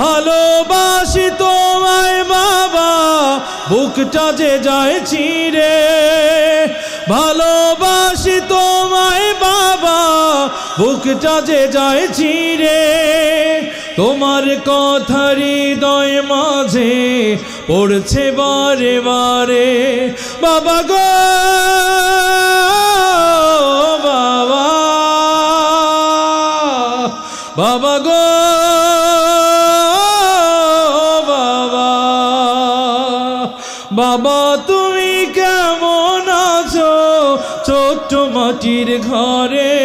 ভালোবাসি তোমায় বাবা, বুকটা যে যায় চিরে। ভালোবাসি তোমায় বাবা, বুকটা যে যায় চিরে। তোমার কথা হৃদয় মাঝে পড়ছে বারে বারে। বাবা গো বাবা, বাবা গো বাবা, বাবা তুমি কেমন আছো ছোট্ট মাটির ঘরে?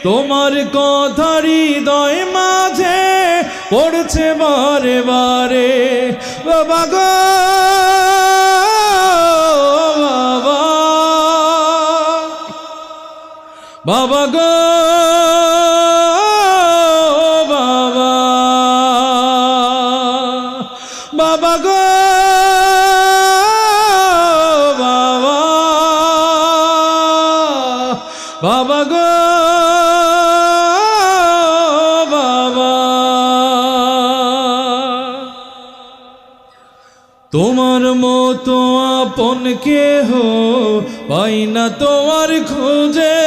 তোমার কথা হৃদয় মাঝে পড়ছে বারে বারে। বাবা গো বাবা, বাবা গো বাবা, বাবা গো বাবা, বাবা গো বাবা। তোমার মতো আপন কেহ পাই না তোমার খোঁজে,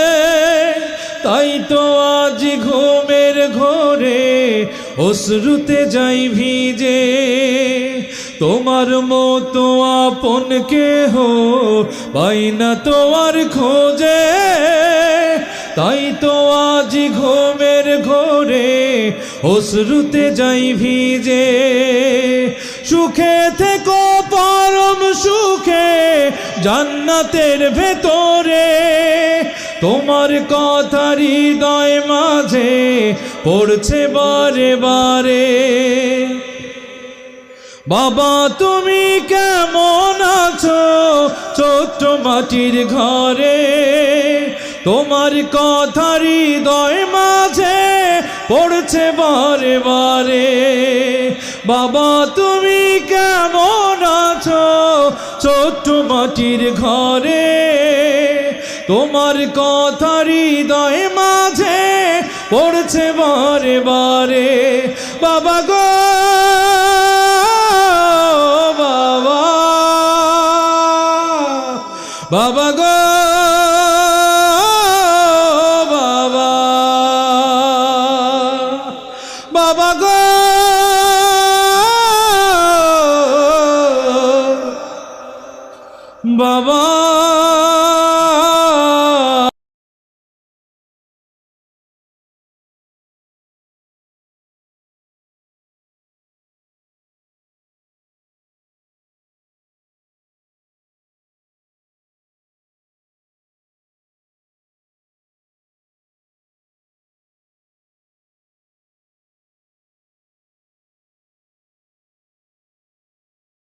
তাই তো আজ ঘুমের ঘোরে অশ্রুতে যাই ভিজে। তোমার মতো আপন কেহ পাই না তোমার খোঁজে, তাই তো আজ ঘুমের ঘোরে অশ্রুতে যাই ভিজে। সুখে থেকো পরম সুখে জান্নাতের ভেতরে। তোমার কথা হৃদয় মাঝে পড়ছে বারে বারে। বাবা তুমি কেমন আছো ছোট্ট মাটির ঘরে? তোমার কথা হৃদয় মাঝে পড়ছে বারে বারে। বাবা তুমি কেমন আছো ছোট্ট মাটির ঘরে? তোমার কথা হৃদয় মাঝে পড়ছে বারে বারে। বাবা গো বাবা, বাবা গো বাবা, বাবা গো বাবা।